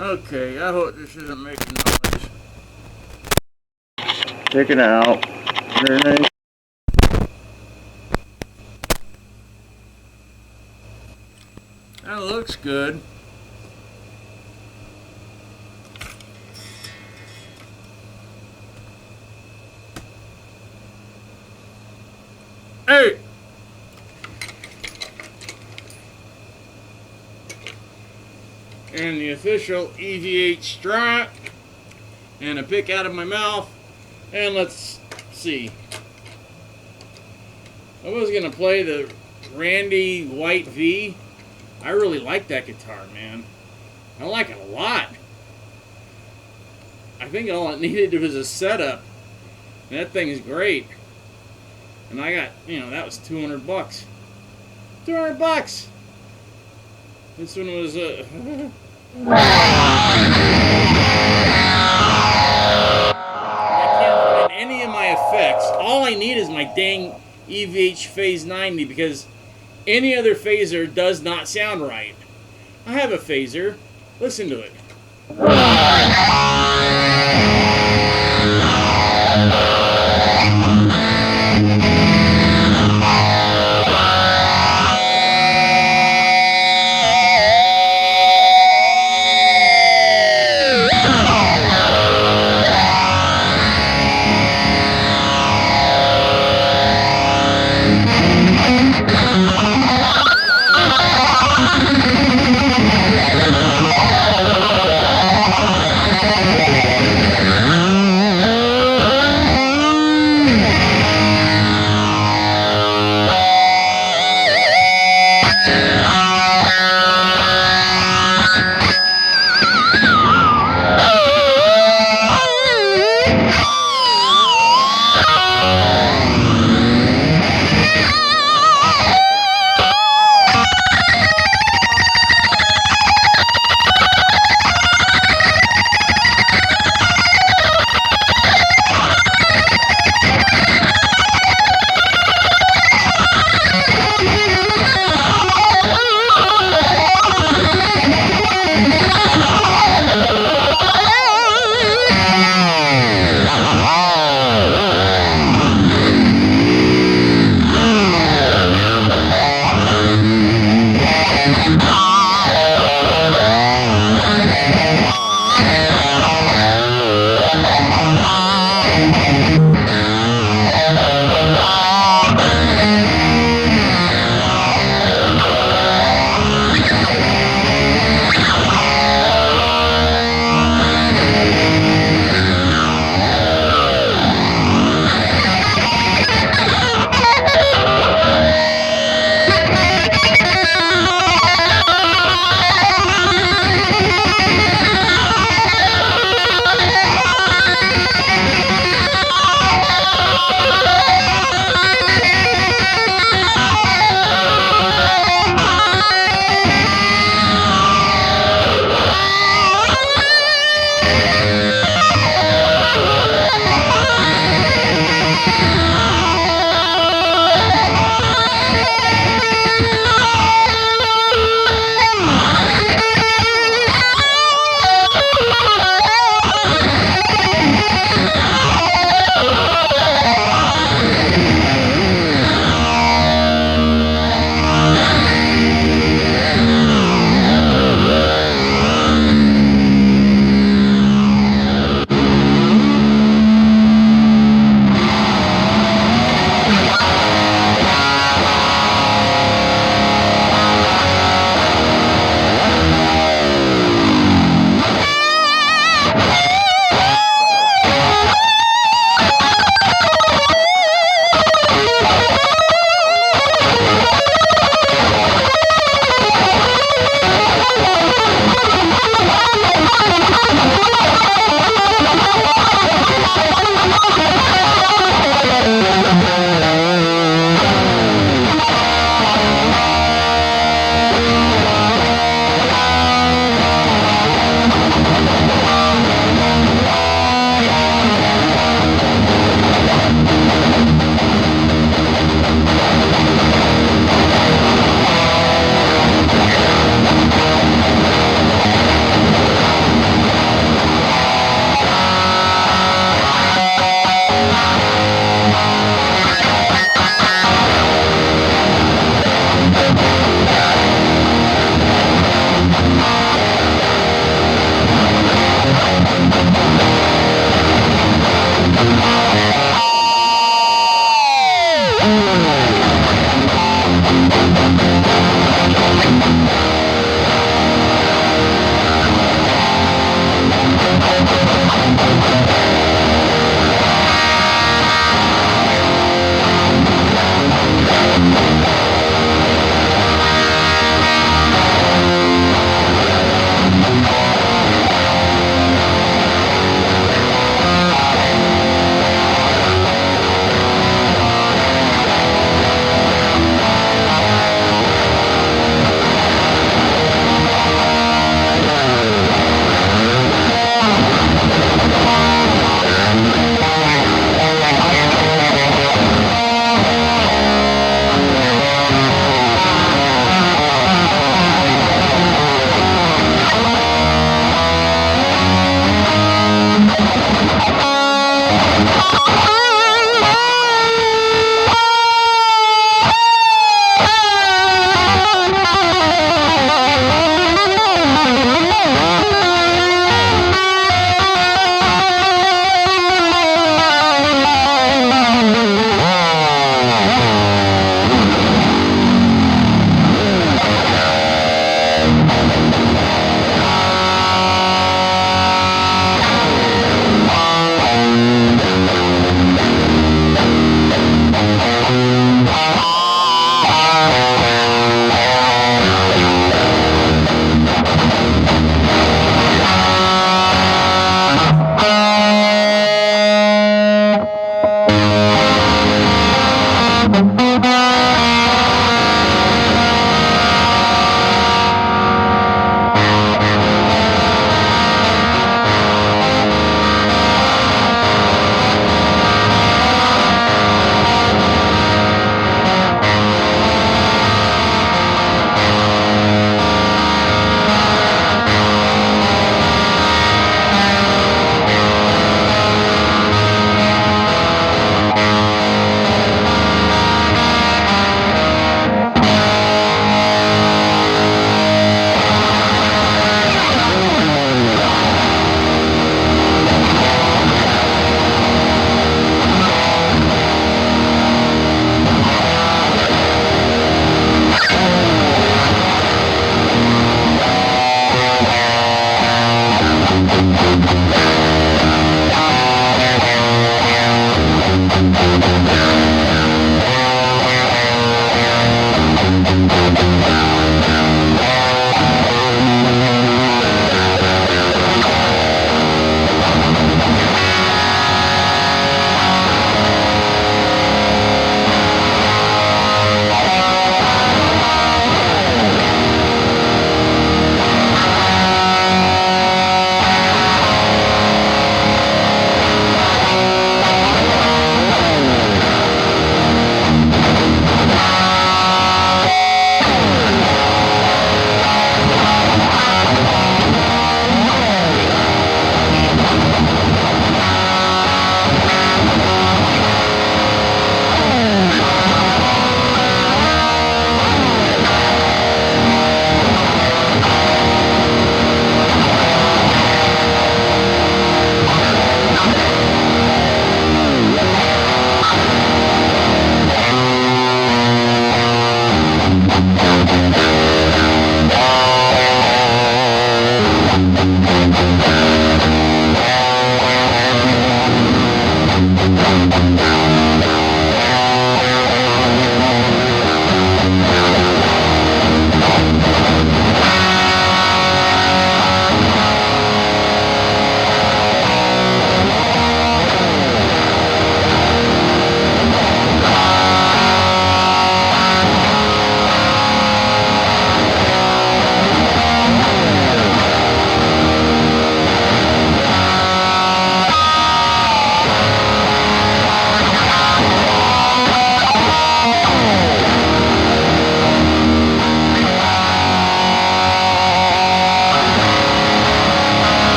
Okay, I hope this isn't making noise. Take it out. Underneath. That looks good. Hey! And the official EVH Strat. And a pick out of my mouth. And let's see. I was going to play the Randy White V. I really like that guitar, man. I like it a lot. I think all it needed was a setup. That thing is great. And I got, that was $200. $200! This one was, I can't find any of my effects. All I need is my dang EVH Phase 90 because any other phaser does not sound right. I have a phaser. Listen to it.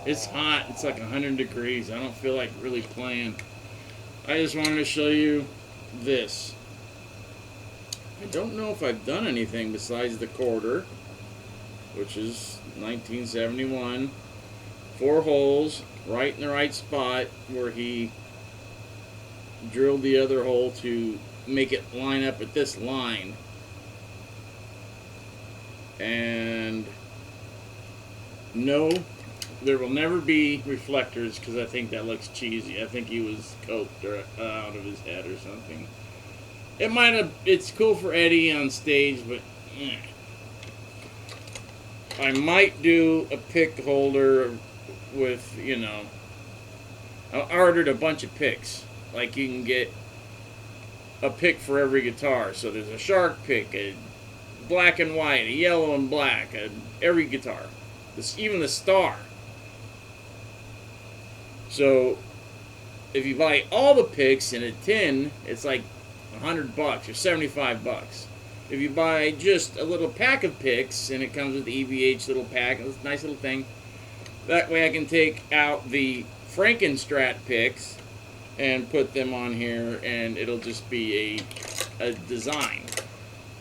It's hot. It's like 100 degrees. I don't feel like really playing. I just wanted to show you this. I don't know if I've done anything besides the quarter, which is 1971. 4 holes, right in the right spot where he drilled the other hole to make it line up at this line. And no, there will never be reflectors because I think that looks cheesy. I think he was coked or out of his head or something. It might have. It's cool for Eddie on stage, but I might do a pick holder with, you know. I ordered a bunch of picks. Like you can get a pick for every guitar. So there's a shark pick, a black and white, a yellow and black, every guitar. Even the star. So if you buy all the picks in a tin, it's like $100 or $75. If you buy just a little pack of picks, and it comes with the EVH little pack, it's a nice little thing. That way I can take out the Frankenstrat picks and put them on here, and it'll just be a design.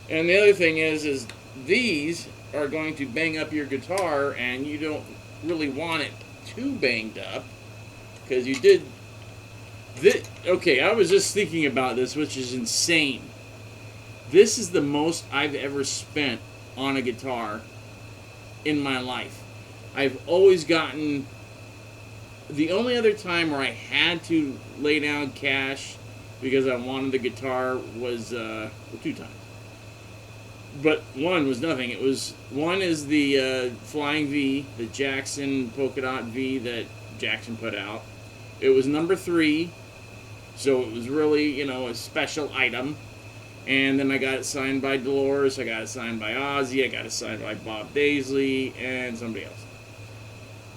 And the other thing is these are going to bang up your guitar, and you don't really want it too banged up, because you did this. Okay, I was just thinking about this, which is insane. This is the most I've ever spent on a guitar in my life. I've always gotten... The only other time where I had to lay down cash because I wanted the guitar was 2 times. But one was nothing. One is the Flying V, the Jackson polka dot V that Jackson put out. It was number 3, so it was really, you know, a special item. And then I got it signed by Dolores, I got it signed by Ozzy, I got it signed by Bob Daisley, and somebody else.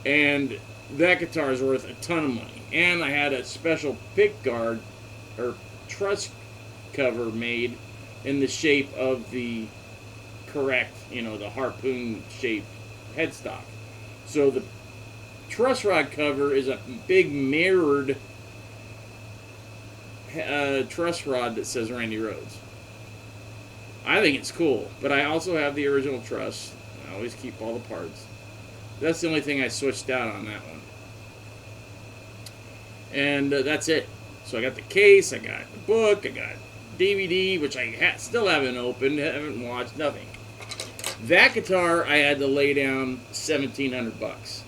And that guitar is worth a ton of money. And I had a special pick guard, or truss cover made in the shape of the correct, you know, the harpoon-shaped headstock. So the truss rod cover is a big mirrored truss rod that says Randy Rhoads. I think it's cool, but I also have the original truss. I always keep all the parts. That's the only thing I switched out on that one. And that's it. So I got the case, I got the book, I got DVD, which I still haven't opened, haven't watched, nothing. That guitar, I had to lay down $1,700.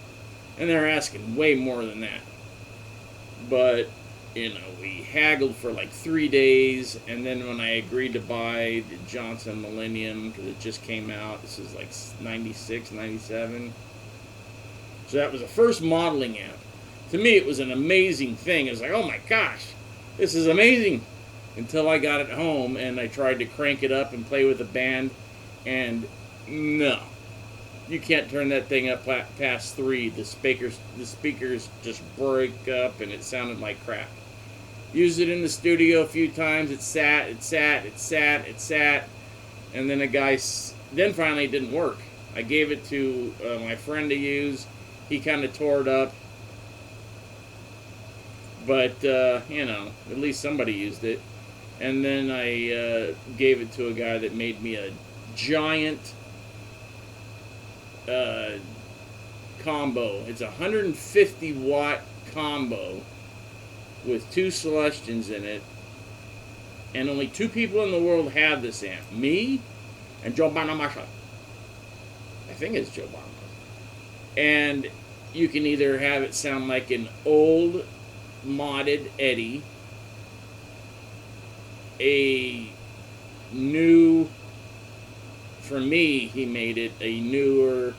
And they're asking way more than that. But, you know, we haggled for like 3 days, and then when I agreed to buy the Johnson Millennium, because it just came out, this is like 96, 97. So that was the first modeling amp. To me, it was an amazing thing. It was like, oh my gosh, this is amazing. Until I got it home and I tried to crank it up and play with the band, and no, you can't turn that thing up past 3. The speakers just break up, and it sounded like crap. Used it in the studio a few times. It sat, and then then finally it didn't work. I gave it to my friend to use. He kind of tore it up, but you know, at least somebody used it. And then I gave it to a guy that made me a giant combo. It's a 150 watt combo with 2 Celestions in it, and only 2 people in the world have this amp: me and Joe Bonamassa. I think it's Joe Bonamassa. And you can either have it sound like an old modded Eddie, a new, for me, he made it a newer,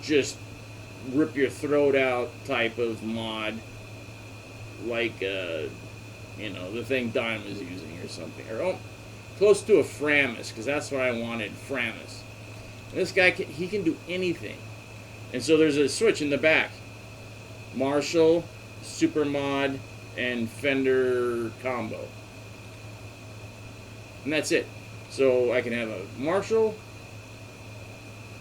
just rip your throat out type of mod, like you know, the thing Don was using or something, or close to a Framus, because that's what I wanted, Framus. And this guy he can do anything. And so there's a switch in the back: Marshall, Super Mod, and Fender combo. And that's it. So I can have a Marshall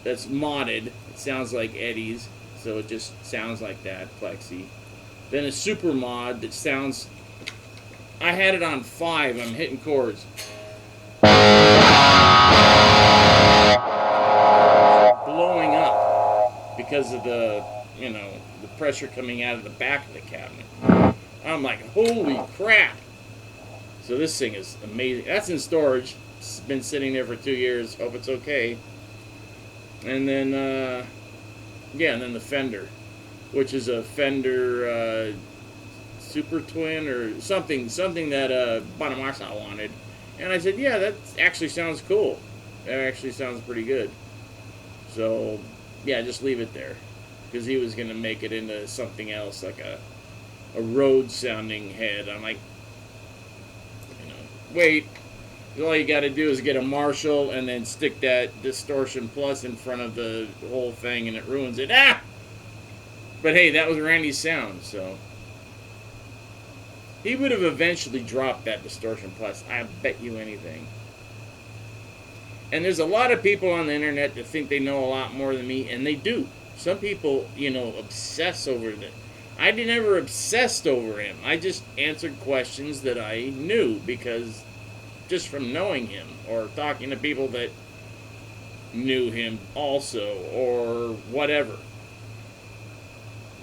that's modded. It sounds like Eddie's, so it just sounds like that, plexi. Then a Super Mod that sounds... I had it on 5. I'm hitting chords. Blowing up because of the, you know, the pressure coming out of the back of the cabinet. I'm like, holy crap. So this thing is amazing. That's in storage. It's been sitting there for 2 years. Hope it's okay. And then, yeah, and then the Fender, which is a Fender Super Twin or something that Bonamassa wanted. And I said, yeah, that actually sounds cool. That actually sounds pretty good. So, yeah, just leave it there. Because he was going to make it into something else, like a Rhodes-sounding head. I'm like, wait, all you got to do is get a Marshall and then stick that Distortion Plus in front of the whole thing and it ruins it. Ah! But hey, that was Randy's sound, so he would have eventually dropped that Distortion Plus. I bet you anything. And there's a lot of people on the internet that think they know a lot more than me, and they do. Some people, you know, obsess over it. I never obsessed over him. I just answered questions that I knew because just from knowing him or talking to people that knew him also or whatever.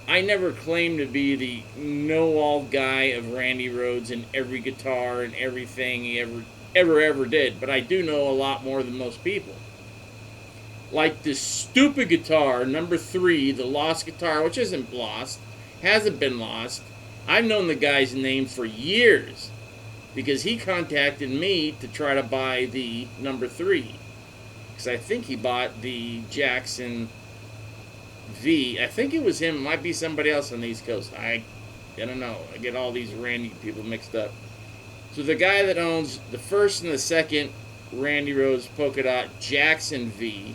I never claimed to be the know-all guy of Randy Rhoads and every guitar and everything he ever did, but I do know a lot more than most people. Like this stupid guitar, number 3, the lost guitar, which isn't lost, hasn't been lost. I've known the guy's name for years because he contacted me to try to buy the number 3. Because I think he bought the Jackson V. I think it was him. It might be somebody else on the East Coast. I don't know. I get all these Randy people mixed up. So the guy that owns the first and the second Randy Rhoads polka dot Jackson V,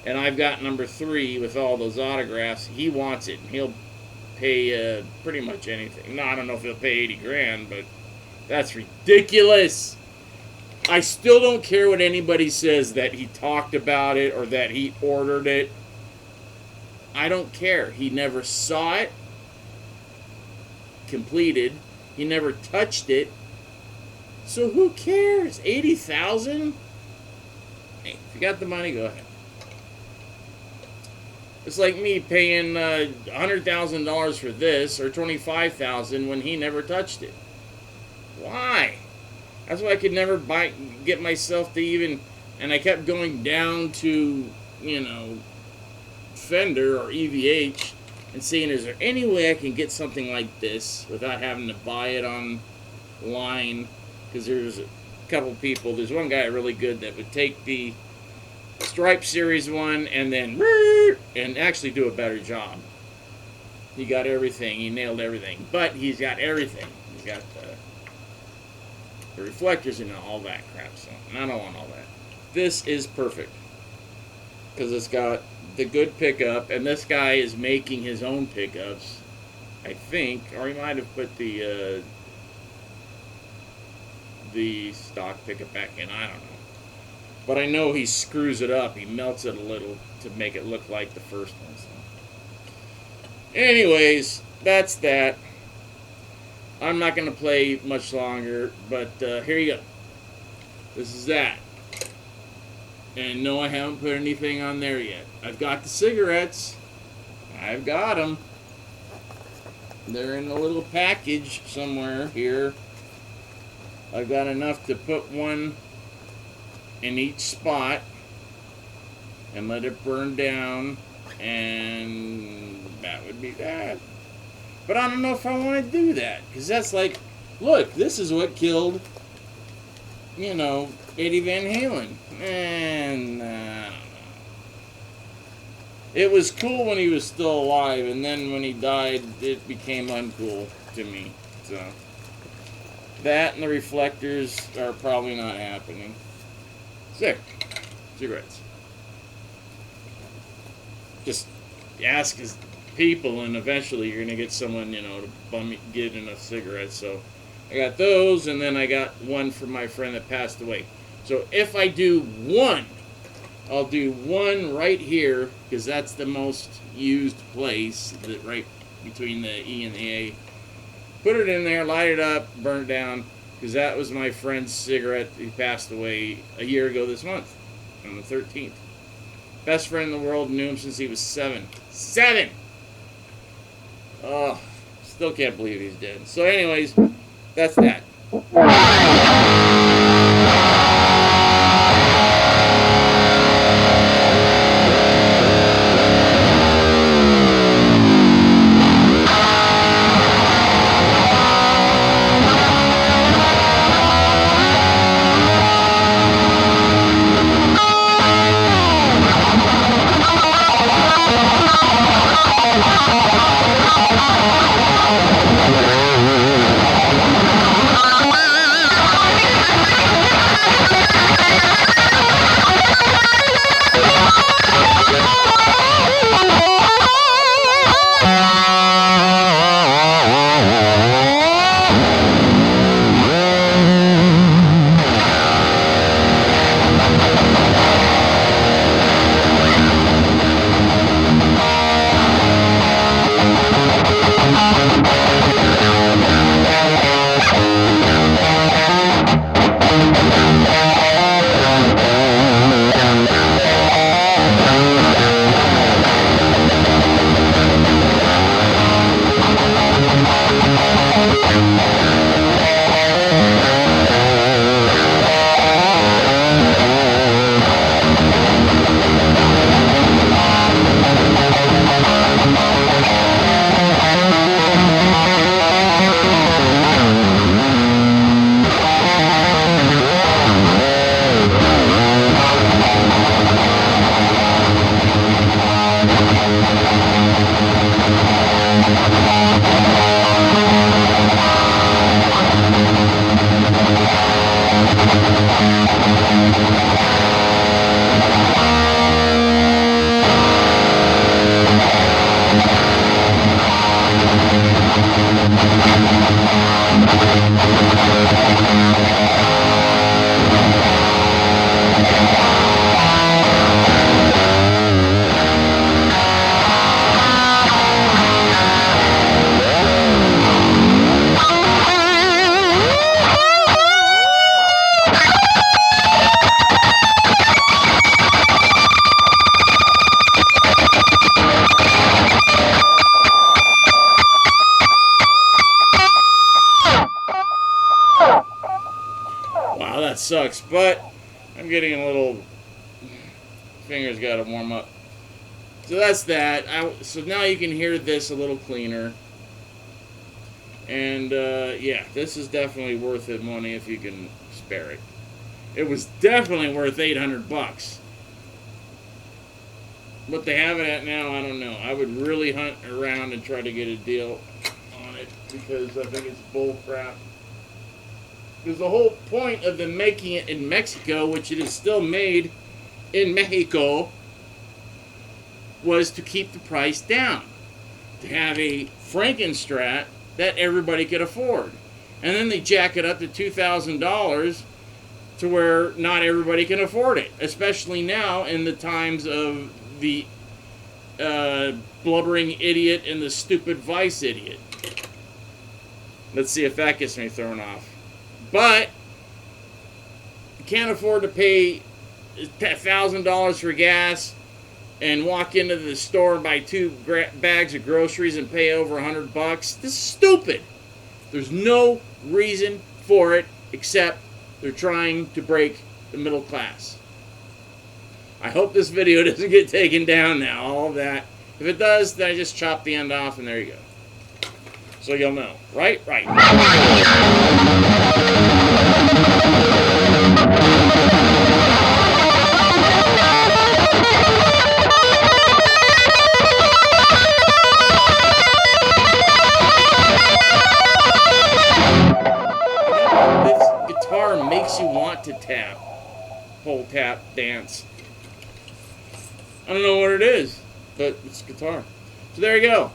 and I've got number 3 with all those autographs, he wants it. He'll pay pretty much anything. No, I don't know if he'll pay 80 grand, but that's ridiculous. I still don't care what anybody says that he talked about it or that he ordered it. I don't care. He never saw it completed. He never touched it. So who cares? 80,000? Hey, if you got the money, go ahead. It's like me paying $100,000 for this or $25,000 when he never touched it. Why? That's why I could never get myself to even, and I kept going down to, you know, Fender or EVH and seeing, is there any way I can get something like this without having to buy it online? Because there's a couple people, there's one guy really good that would take the Stripe Series 1 and then and actually do a better job. He got everything. He nailed everything. But he's got everything. He's got the reflectors and all that crap. So I don't want all that. This is perfect. Because it's got the good pickup. And this guy is making his own pickups, I think. Or he might have put the stock pickup back in. I don't know. But I know he screws it up. He melts it a little to make it look like the first one. So. Anyways, that's that. I'm not going to play much longer, but here you go. This is that. And no, I haven't put anything on there yet. I've got the cigarettes. I've got them. They're in a little package somewhere here. I've got enough to put one in each spot and let it burn down, and that would be that. But I don't know if I want to do that, because that's like, look, this is what killed, you know, Eddie Van Halen. And I don't know. It was cool when he was still alive, and then when he died, it became uncool to me. So that and the reflectors are probably not happening. Sick. Cigarettes. Just ask his people, and eventually you're going to get someone, you know, to get enough cigarettes. So I got those, and then I got one for my friend that passed away. So if I do one, I'll do one right here, because that's the most used place, right between the E and the A. Put it in there, light it up, burn it down. Because that was my friend's cigarette. He passed away a year ago this month, on the 13th. Best friend in the world, knew him since he was 7. 7! Oh, still can't believe he's dead. So anyways, that's that. Wow, that sucks, but I'm getting a little, fingers got to warm up. So that's that. So now you can hear this a little cleaner. And yeah, this is definitely worth the money if you can spare it. It was definitely worth $800. What they have it at now, I don't know. I would really hunt around and try to get a deal on it because I think it's bull crap. Because the whole point of them making it in Mexico, which it is still made in Mexico, was to keep the price down. To have a Frankenstrat that everybody could afford. And then they jack it up to $2,000 to where not everybody can afford it. Especially now in the times of the blubbering idiot and the stupid vice idiot. Let's see if that gets me thrown off. But you can't afford to pay $1,000 for gas and walk into the store and buy 2 bags of groceries and pay over $100. This is stupid. There's no reason for it except they're trying to break the middle class. I hope this video doesn't get taken down now, all of that. If it does, then I just chop the end off and there you go. So you'll know. Right? Right. This guitar makes you want to tap. Pull, tap, dance. I don't know what it is, but it's guitar. So there you go.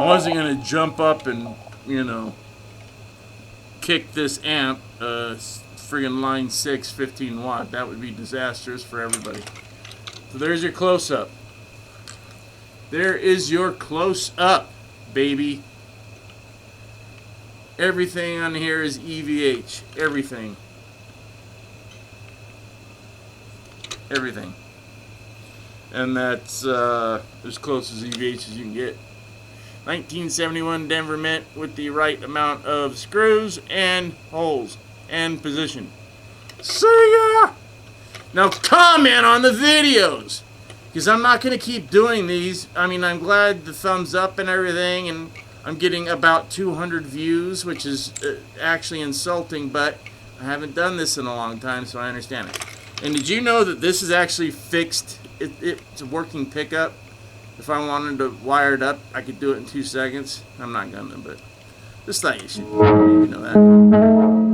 I wasn't going to jump up and, you know, kick this amp, friggin' line 6, 15 watt. That would be disastrous for everybody. So there's your close-up. There is your close-up, baby. Everything on here is EVH. Everything. Everything. And that's as close as EVH as you can get. 1971 Denver Mint with the right amount of screws and holes and position. See ya! Now comment on the videos, because I'm not going to keep doing these. I mean, I'm glad the thumbs up and everything, and I'm getting about 200 views, which is actually insulting, but I haven't done this in a long time, so I understand it. And did you know that this is actually fixed? It's a working pickup. If I wanted to wire it up, I could do it in 2 seconds. I'm not gonna, but just thought you should know that.